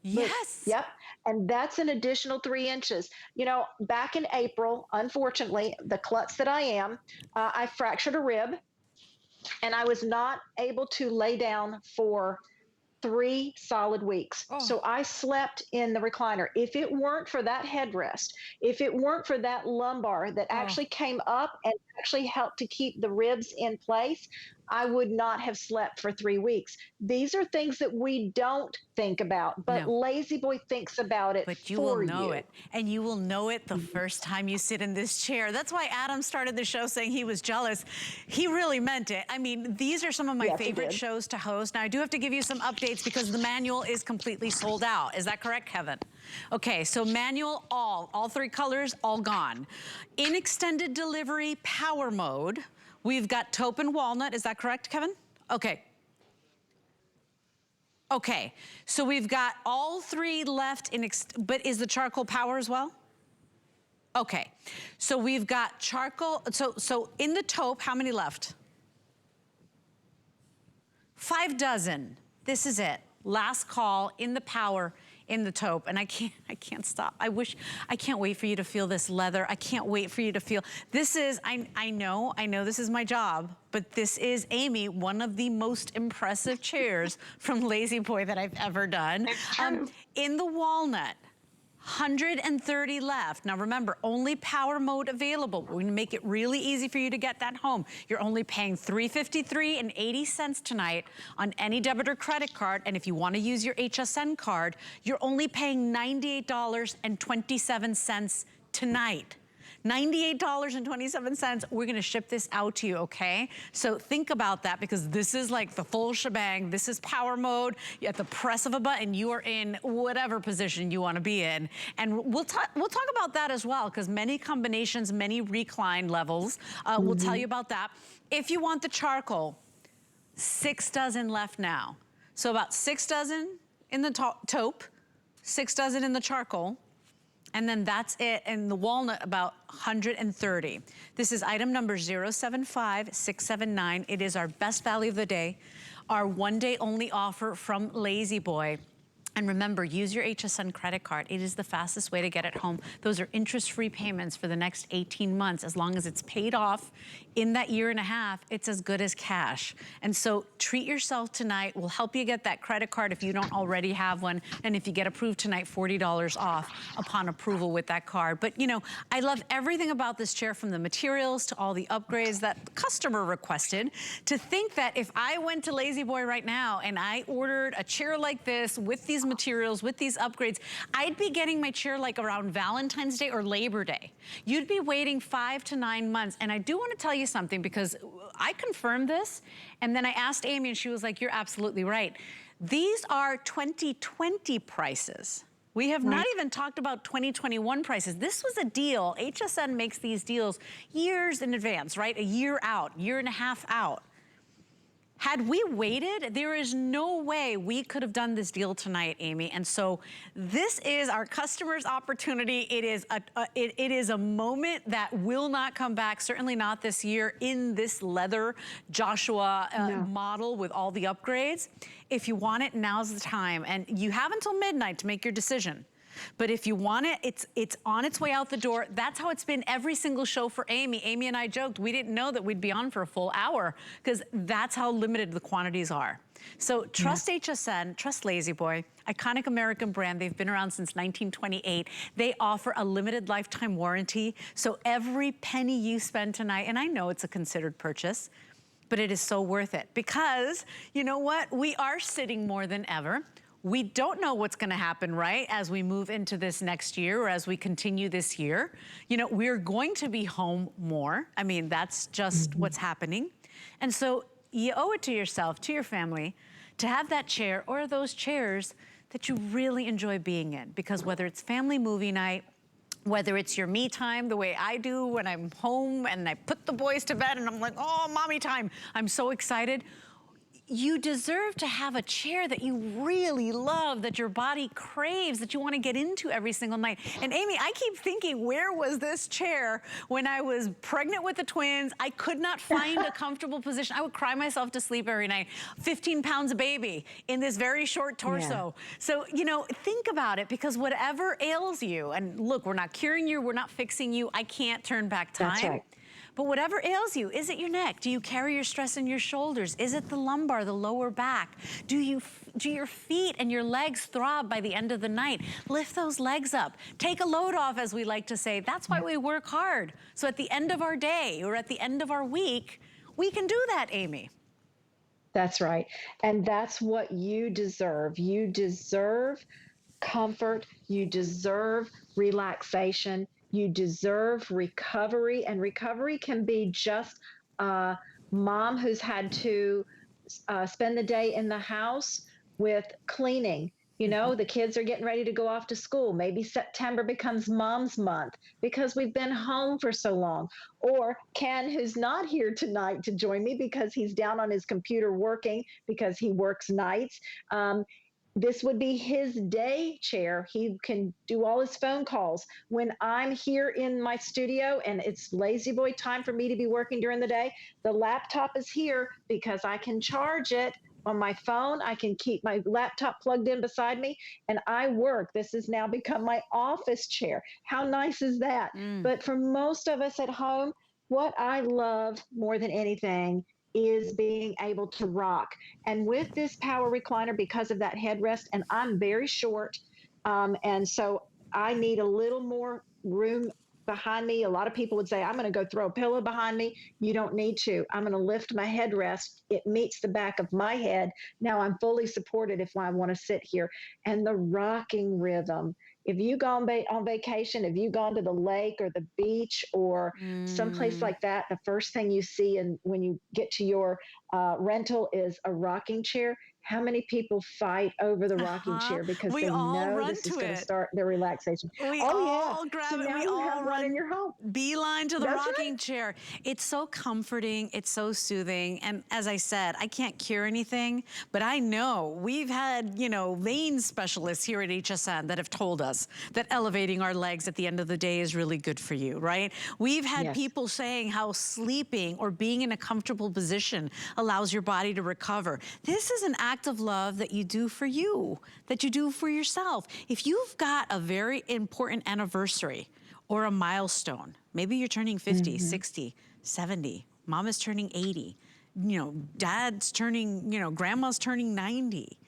move. Yes. Yep. And that's an additional 3 inches. You know, back in April, unfortunately, the klutz that I am, I fractured a rib and I was not able to lay down for 3 solid weeks. Oh, So I slept in the recliner. If it weren't for that headrest, if it weren't for that lumbar that oh, actually came up and actually helped to keep the ribs in place, I would not have slept for 3 weeks. These are things that we don't think about, but no. LaZBoy thinks about it But you will for know you. it. And you will know it the first time you sit in this chair. That's why Adam started the show saying he was jealous. He really meant it. I mean, these are some of my Yes, he favorite did. shows to host. Now, I do have to give you some updates because the manual is completely sold out. Is that correct, Kevin? Okay, so manual, all 3 colors, all gone. In extended delivery, power mode, we've got taupe and walnut. Is that correct, Kevin? Okay. Okay, so we've got all 3 left but is the charcoal power as well? Okay, so we've got charcoal, so in the taupe, how many left? 5 dozen, this is it. Last call in the power, in the taupe, and I can't stop. I can't wait for you to feel this leather. I can't wait for you to feel, this is, I know this is my job, but this is, Amy, one of the most impressive chairs from LaZBoy that I've ever done. It's true. In the walnut, 130 left. Now remember, only power mode available. We're gonna make it really easy for you to get that home. You're only paying $353.80 tonight on any debit or credit card. And if you wanna use your HSN card, you're only paying $98.27 tonight. $98.27. We're gonna ship this out to you, okay? So think about that because this is like the full shebang. This is power mode. At the press of a button, you are in whatever position you wanna be in. And we'll talk about that as well because many combinations, many recline levels. We'll tell you about that. If you want the charcoal, 6 dozen left now. So about 6 dozen in the taupe, 6 dozen in the charcoal, and then that's it. And the walnut, about 130. This is item number 075679. It is our best value of the day, our 1-day only offer from LaZBoy. And remember, use your HSN credit card. It is the fastest way to get it home. Those are interest-free payments for the next 18 months. As long as it's paid off in that year and a half, it's as good as cash. And so treat yourself tonight. We'll help you get that credit card if you don't already have one. And if you get approved tonight, $40 off upon approval with that card. But you know, I love everything about this chair, from the materials to all the upgrades that the customer requested. To think that if I went to LaZBoy right now and I ordered a chair like this with these materials, with these upgrades, I'd be getting my chair like around Valentine's Day or Labor Day. You'd be waiting 5 to 9 months. And I do want to tell you something because I confirmed this and then I asked Amy and she was like, you're absolutely right. These are 2020 prices. We have not even talked about 2021 prices. This was a deal. HSN makes these deals years in advance, right? A year out, year and a half out. Had we waited, there is no way we could have done this deal tonight, Amy. And so this is our customer's opportunity. It is a moment that will not come back, certainly not this year, in this leather Joshua model with all the upgrades. If you want it, now's the time. And you have until midnight to make your decision. But if you want it, it's on its way out the door. That's how it's been every single show for Amy. Amy and I joked, we didn't know that we'd be on for a full hour because that's how limited the quantities are. So trust HSN, trust LaZBoy, iconic American brand. They've been around since 1928. They offer a limited lifetime warranty. So every penny you spend tonight, and I know it's a considered purchase, but it is so worth it because you know what? We are sitting more than ever. We don't know what's gonna happen, right, as we move into this next year or as we continue this year. You know, we're going to be home more. I mean, that's just what's happening. And so you owe it to yourself, to your family, to have that chair or those chairs that you really enjoy being in. Because whether it's family movie night, whether it's your me time, the way I do when I'm home and I put the boys to bed and I'm like, oh, mommy time, I'm so excited. you deserve to have a chair that you really love, that your body craves, that you want to get into every single night. And Amy, I keep thinking, where was this chair when I was pregnant with the twins? I could not find a comfortable position. I would cry myself to sleep every night. 15 pounds of baby in this very short torso. Yeah. So, you know, think about it, because whatever ails you, and look, we're not curing you, we're not fixing you. I can't turn back time. That's right. But whatever ails you, is it your neck? Do you carry your stress in your shoulders? Is it the lumbar, the lower back? Do your feet and your legs throb by the end of the night? Lift those legs up. Take a load off, as we like to say. That's why we work hard. So at the end of our day or at the end of our week, we can do that, Amy. That's right. And that's what you deserve. You deserve comfort. You deserve relaxation. You deserve recovery, and recovery can be just a mom who's had to spend the day in the house with cleaning. You know, the kids are getting ready to go off to school. Maybe September becomes mom's month because we've been home for so long. Or Ken, who's not here tonight to join me because he's down on his computer working because he works nights. This would be his day chair. He can do all his phone calls. When I'm here in my studio and it's LaZBoy time for me to be working during the day, the laptop is here because I can charge it on my phone. I can keep my laptop plugged in beside me and I work. This has now become my office chair. How nice is that? But for most of us at home, what I love more than anything is being able to rock. And with this power recliner, because of that headrest, and I'm very short, and so I need a little more room behind me. A lot of people would say, I'm going to go throw a pillow behind me. You don't need to. I'm going to lift my headrest. It meets the back of my head. Now I'm fully supported if I want to sit here. And the rocking rhythm. If you go on vacation, if you gone to the lake or the beach or someplace like that, the first thing you see when you get to your rental is a rocking chair. How many people fight over the rocking chair because they know this is going to start their relaxation? We all grab so it. now We you all have one in your home. Beeline to the That's rocking right. chair. It's so comforting. It's so soothing. And as I said, I can't cure anything, but I know we've had, you know, vein specialists here at HSN that have told us that elevating our legs at the end of the day is really good for you, right? We've had people saying how sleeping or being in a comfortable position allows your body to recover. This is an act of love that you do for you, that you do for yourself. If you've got a very important anniversary or a milestone, maybe you're turning 50, 60, 70, mom is turning 80, you know, dad's turning, you know, grandma's turning 90.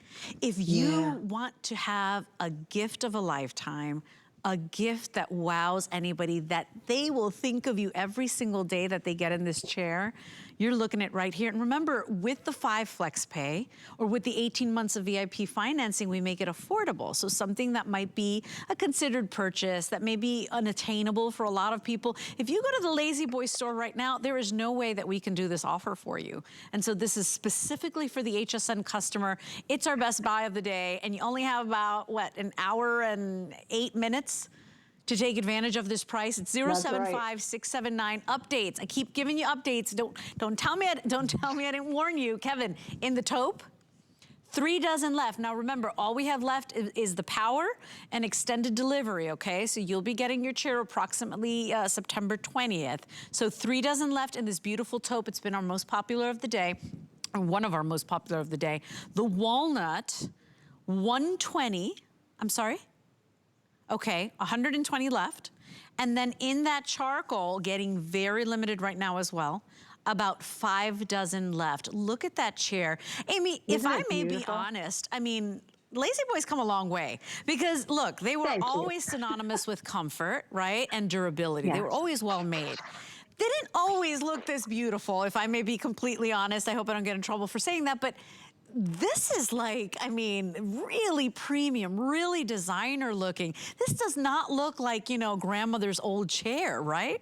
If you want to have a gift of a lifetime, a gift that wows anybody, that they will think of you every single day that they get in this chair, you're looking at right here. And remember, with the 5 Flexpay or with the 18 months of VIP financing, we make it affordable. So something that might be a considered purchase, that may be unattainable for a lot of people. If you go to the LaZBoy store right now, there is no way that we can do this offer for you. And so this is specifically for the HSN customer. It's our best buy of the day. And you only have about, what, an hour and 8 minutes to take advantage of this price. It's 075-679 updates. I keep giving you updates. Don't tell me I didn't warn you. Kevin, in the taupe, 3 dozen left. Now remember, all we have left is the power and extended delivery, okay? So you'll be getting your chair approximately September 20th. So 3 dozen left in this beautiful taupe. It's been our most popular of the day, or one of our most popular of the day. The walnut, 120, I'm sorry? Okay, 120 left. And then in that charcoal, getting very limited right now as well, about 5 dozen left. Look at that chair. Amy, if I may be honest, I mean, LaZBoy's come a long way because look, they were always synonymous with comfort, right? And durability. They were always well made. They didn't always look this beautiful, if I may be completely honest. I hope I don't get in trouble for saying that, but this is like, I mean, really premium, really designer looking. This does not look like, you know, grandmother's old chair, right?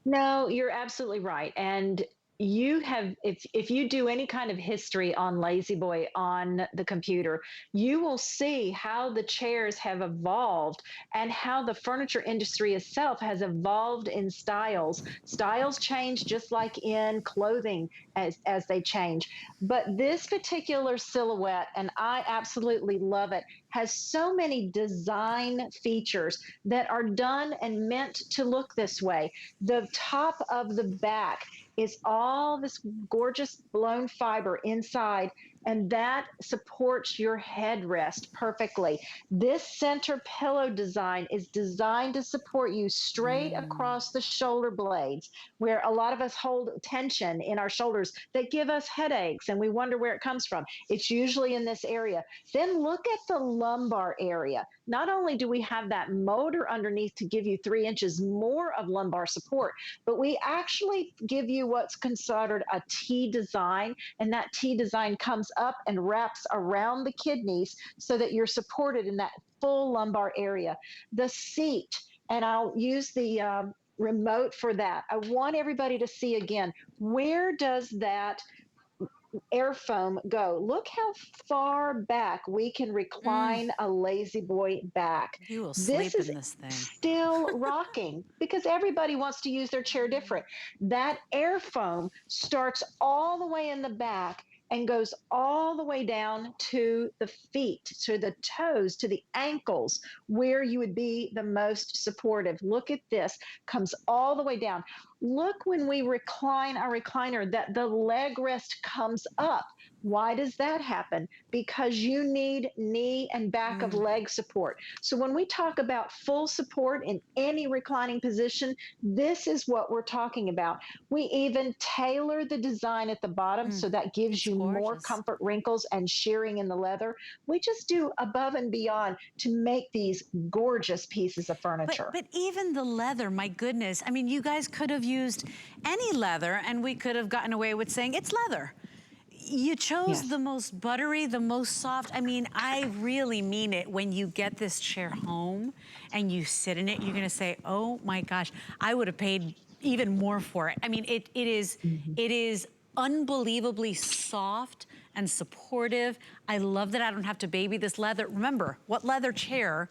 No, you're absolutely right. And you have, if you do any kind of history on LaZyBoy on the computer, you will see how the chairs have evolved and how the furniture industry itself has evolved in styles. Styles change just like in clothing as they change. But this particular silhouette, and I absolutely love it, has so many design features that are done and meant to look this way. The top of the back is all this gorgeous blown fiber inside, and that supports your headrest perfectly. This center pillow design is designed to support you straight across the shoulder blades, where a lot of us hold tension in our shoulders that give us headaches, and we wonder where it comes from. It's usually in this area. Then look at the lumbar area. Not only do we have that motor underneath to give you 3 inches more of lumbar support, but we actually give you what's considered a T design, and that T design comes up and wraps around the kidneys so that you're supported in that full lumbar area. The seat, and I'll use the remote for that. I want everybody to see again, where does that AirForm go? Look how far back we can recline a LaZyBoy back. You will This sleep is in this thing. still rocking because everybody wants to use their chair different. That AirForm starts all the way in the back and goes all the way down to the feet, to the toes, to the ankles, where you would be the most supportive. Look at this, comes all the way down. Look when we recline our recliner that the leg rest comes up. Why does that happen? Because you need knee and back of leg support. So when we talk about full support in any reclining position, this is what we're talking about. We even tailor the design at the bottom so that gives you more comfort wrinkles and shearing in the leather. We just do above and beyond to make these gorgeous pieces of furniture. But even the leather, my goodness. I mean, you guys could have used any leather and we could have gotten away with saying it's leather. You chose the most buttery, the most soft. I mean, I really mean it. When you get this chair home and you sit in it, you're gonna say, oh my gosh, I would have paid even more for it. I mean, it is unbelievably soft and supportive. I love that I don't have to baby this leather. Remember, what leather chair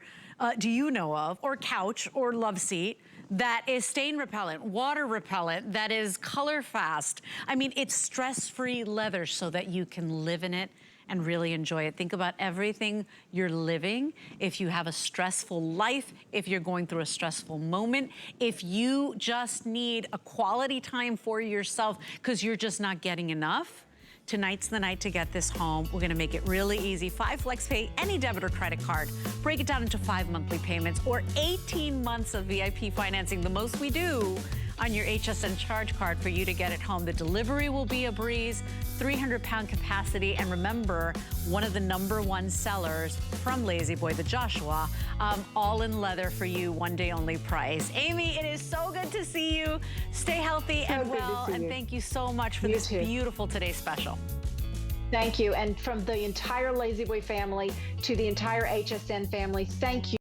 do you know of, or couch, or love seat, that is stain repellent, water repellent, that is color fast? I mean, it's stress-free leather so that you can live in it and really enjoy it. Think about everything you're living. If you have a stressful life, if you're going through a stressful moment, if you just need a quality time for yourself because you're just not getting enough, tonight's the night to get this home. We're gonna make it really easy. 5 FlexPay, any debit or credit card. Break it down into 5 monthly payments or 18 months of VIP financing, the most we do, on your HSN charge card for you to get it home. The delivery will be a breeze, 300-pound capacity, and remember, one of the #1 sellers from LaZyBoy, the Joshua, all in leather for you, one day only price. Amy, it is so good to see you. Stay healthy and well, and thank you so much for this beautiful Today Special. Thank you, and from the entire LaZyBoy family to the entire HSN family, thank you.